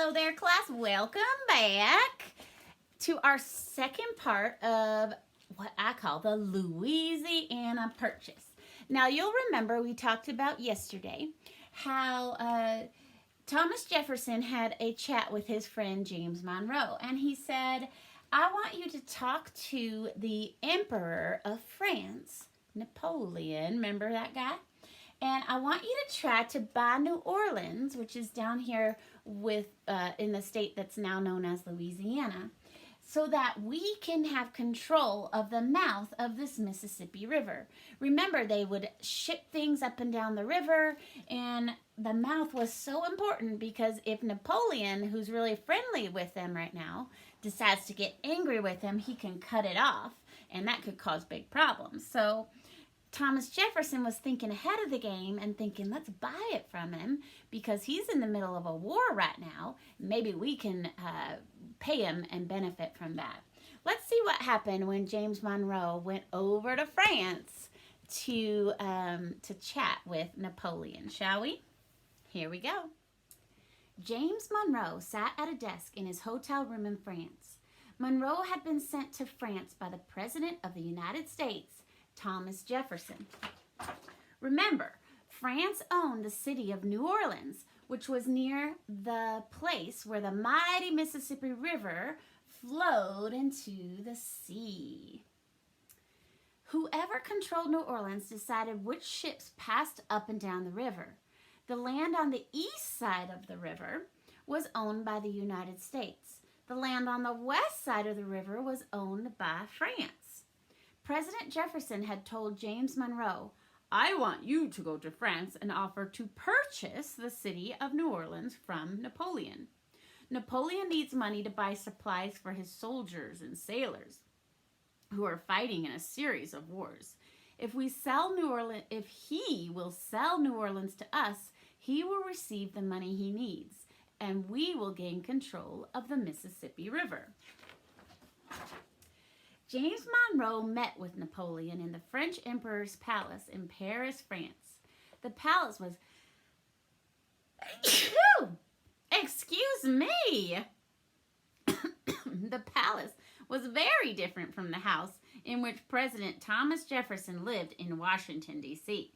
Hello there, class. Welcome back to our second part of what I call the Louisiana Purchase. Now, you'll remember we talked about yesterday how Thomas Jefferson had a chat with his friend James Monroe, and he said, I want you to talk to the Emperor of France, Napoleon. Remember that guy? And I want you to try to buy New Orleans, which is down here with in the state that's now known as Louisiana, so that we can have control of the mouth of this Mississippi River. Remember, they would ship things up and down the river, and the mouth was so important because if Napoleon, who's really friendly with them right now, decides to get angry with him, he can cut it off, and that could cause big problems. So Thomas Jefferson was thinking ahead of the game and thinking, let's buy it from him because he's in the middle of a war right now. Maybe we can pay him and benefit from that. Let's see what happened when James Monroe went over to France to chat with Napoleon, shall we? Here we go. James Monroe sat at a desk in his hotel room in France. Monroe had been sent to France by the President of the United States, Thomas Jefferson. Remember, France owned the city of New Orleans, which was near the place where the mighty Mississippi River flowed into the sea. Whoever controlled New Orleans decided which ships passed up and down the river. The land on the east side of the river was owned by the United States. The land on the west side of the river was owned by France. President Jefferson had told James Monroe, I want you to go to France and offer to purchase the city of New Orleans from Napoleon. Napoleon needs money to buy supplies for his soldiers and sailors who are fighting in a series of wars. If he will sell New Orleans to us, he will receive the money he needs, and we will gain control of the Mississippi River. James Monroe met with Napoleon in the French Emperor's palace in Paris, France. The palace was... Excuse me! The palace was very different from the house in which President Thomas Jefferson lived in Washington, D.C.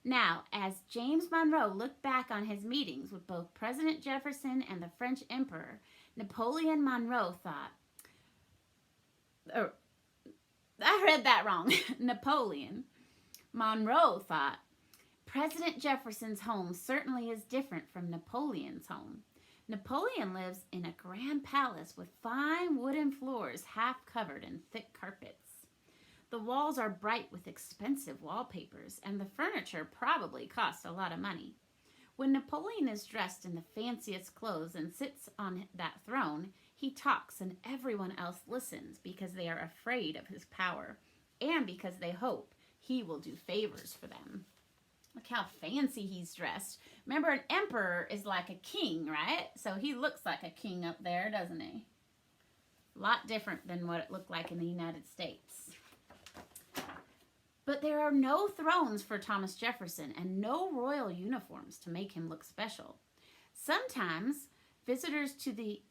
Now, as James Monroe looked back on his meetings with both President Jefferson and the French Emperor, Napoleon Monroe thought, I read that wrong. Napoleon Monroe thought, President Jefferson's home certainly is different from Napoleon's home. Napoleon lives in a grand palace with fine wooden floors half covered in thick carpets. The walls are bright with expensive wallpapers, and the furniture probably costs a lot of money. When Napoleon is dressed in the fanciest clothes and sits on that throne, he talks and everyone else listens because they are afraid of his power and because they hope he will do favors for them. Look how fancy he's dressed. Remember, an emperor is like a king, right? So he looks like a king up there, doesn't he? A lot different than what it looked like in the United States. But there are no thrones for Thomas Jefferson and no royal uniforms to make him look special. Sometimes visitors to the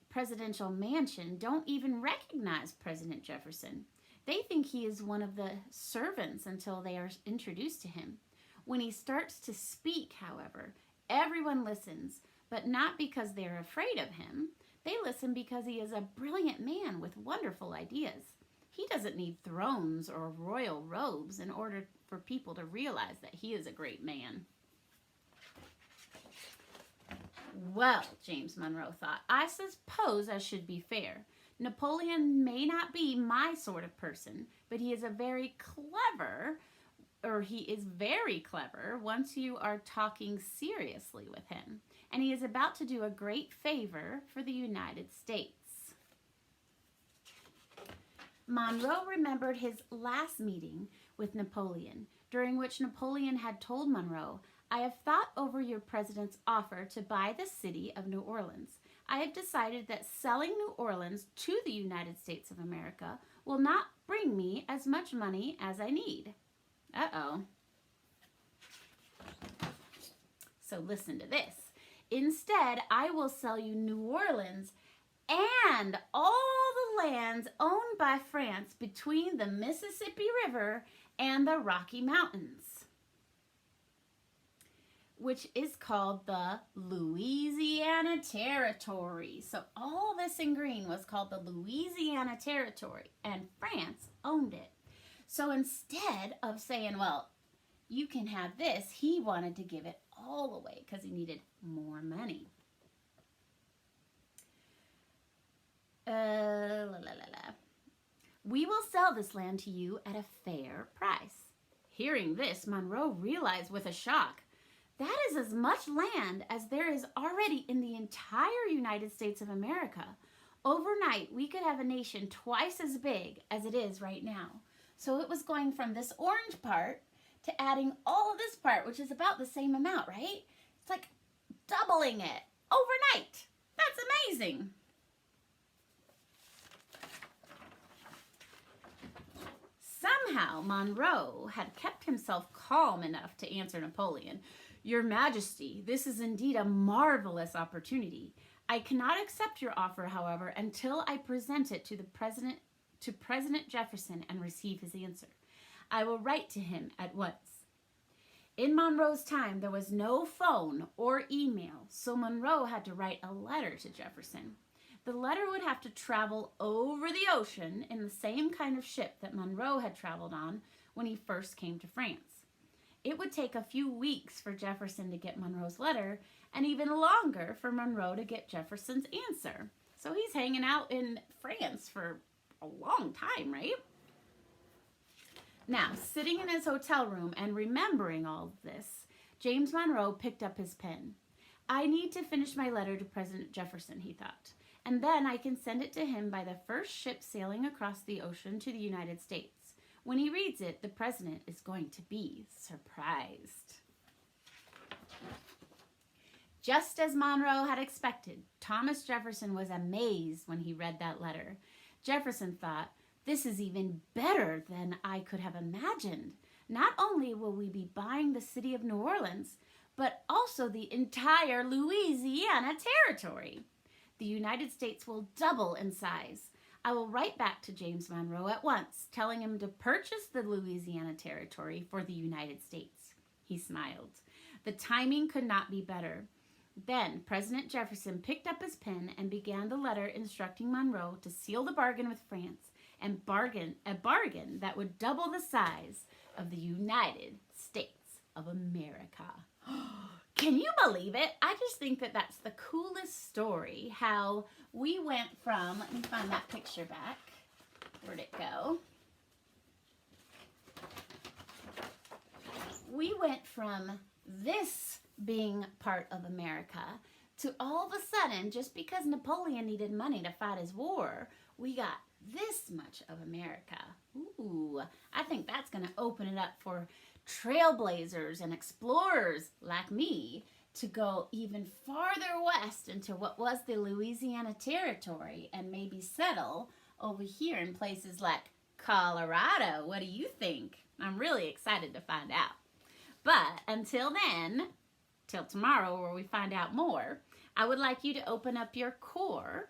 presidential mansion don't even recognize President Jefferson. They think he is one of the servants until they are introduced to him. When he starts to speak, however, everyone listens, but not because they're afraid of him. They listen because he is a brilliant man with wonderful ideas. He doesn't need thrones or royal robes in order for people to realize that he is a great man. Well, James Monroe thought, I suppose I should be fair. Napoleon may not be my sort of person, but he is very clever once you are talking seriously with him. And he is about to do a great favor for the United States. Monroe remembered his last meeting with Napoleon, during which Napoleon had told Monroe, I have thought over your president's offer to buy the city of New Orleans. I have decided that selling New Orleans to the United States of America will not bring me as much money as I need. Uh-oh. So listen to this. Instead, I will sell you New Orleans and all the lands owned by France between the Mississippi River and the Rocky Mountains, which is called the Louisiana Territory. So all this in green was called the Louisiana Territory, and France owned it. So instead of saying, well, you can have this, he wanted to give it all away because he needed more money. We will sell this land to you at a fair price. Hearing this, Monroe realized with a shock, that is as much land as there is already in the entire United States of America. Overnight, we could have a nation twice as big as it is right now. So it was going from this orange part to adding all of this part, which is about the same amount, right? It's like doubling it overnight. That's amazing. Somehow, Monroe had kept himself calm enough to answer Napoleon, "Your Majesty, this is indeed a marvelous opportunity. I cannot accept your offer, however, until I present it to President Jefferson and receive his answer. I will write to him at once." In Monroe's time, there was no phone or email, so Monroe had to write a letter to Jefferson. The letter would have to travel over the ocean in the same kind of ship that Monroe had traveled on when he first came to France. It would take a few weeks for Jefferson to get Monroe's letter, and even longer for Monroe to get Jefferson's answer. So he's hanging out in France for a long time, right? Now, sitting in his hotel room and remembering all of this, James Monroe picked up his pen. I need to finish my letter to President Jefferson, he thought, and then I can send it to him by the first ship sailing across the ocean to the United States. When he reads it, the president is going to be surprised. Just as Monroe had expected, Thomas Jefferson was amazed when he read that letter. Jefferson thought, this is even better than I could have imagined. Not only will we be buying the city of New Orleans, but also the entire Louisiana Territory. The United States will double in size. I will write back to James Monroe at once, telling him to purchase the Louisiana Territory for the United States. He smiled. The timing could not be better. Then President Jefferson picked up his pen and began the letter instructing Monroe to seal the bargain with France and a bargain that would double the size of the United States of America. Can you believe it? I just think that that's the coolest story, how we went from, let me find that picture back. Where'd it go? We went from this being part of America to all of a sudden, just because Napoleon needed money to fight his war, we got this much of America. Ooh, I think that's going to open it up for trailblazers and explorers like me to go even farther west into what was the Louisiana Territory and maybe settle over here in places like Colorado. What do you think? I'm really excited to find out. But until then, till tomorrow where we find out more, I would like you to open up your core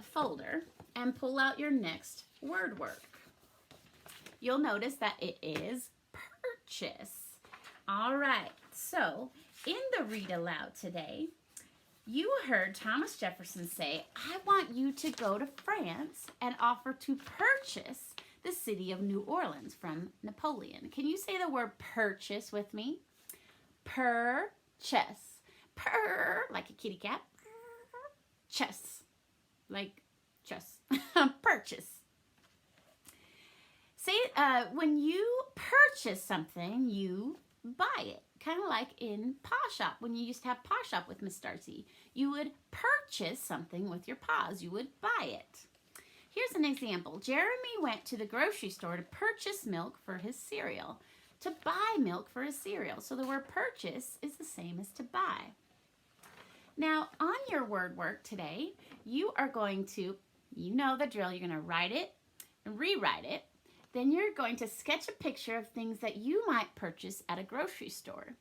folder and pull out your next word work. You'll notice that it is purchase. All right, so in the read aloud today, you heard Thomas Jefferson say, I want you to go to France and offer to purchase the city of New Orleans from Napoleon. Can you say the word purchase with me? Purchase. Purr, like a kitty cat. Chess, like chess. Purchase. Say, when you purchase something, you buy it. Kind of like in paw shop, when you used to have paw shop with Miss Darcy. You would purchase something with your paws. You would buy it. Here's an example. Jeremy went to the grocery store to purchase milk for his cereal. To buy milk for his cereal. So the word purchase is the same as to buy. Now, on your word work today, you are going to, you know the drill, you're going to write it and rewrite it. Then you're going to sketch a picture of things that you might purchase at a grocery store.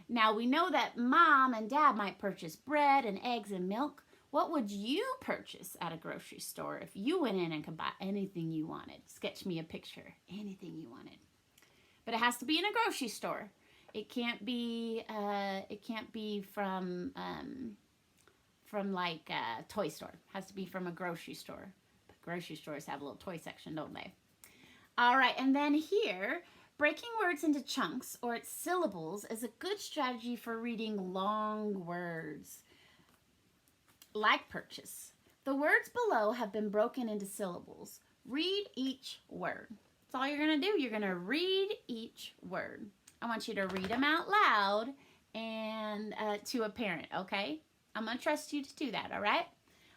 Now, we know that Mom and Dad might purchase bread and eggs and milk. What would you purchase at a grocery store if you went in and could buy anything you wanted? Sketch me a picture. Anything you wanted. But it has to be in a grocery store. It can't be from like a toy store. It has to be from a grocery store. But grocery stores have a little toy section, don't they? All right, and then here, breaking words into chunks or its syllables is a good strategy for reading long words. Like purchase. The words below have been broken into syllables. Read each word. That's all you're going to do. You're going to read each word. I want you to read them out loud and to a parent, okay? I'm going to trust you to do that, all right?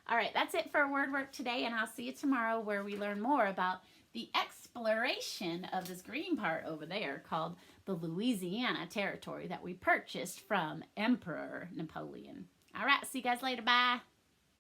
All right, that's it for word work today, and I'll see you tomorrow where we learn more about the exploration of this green part over there called the Louisiana Territory that we purchased from Emperor Napoleon. All right, see you guys later. Bye.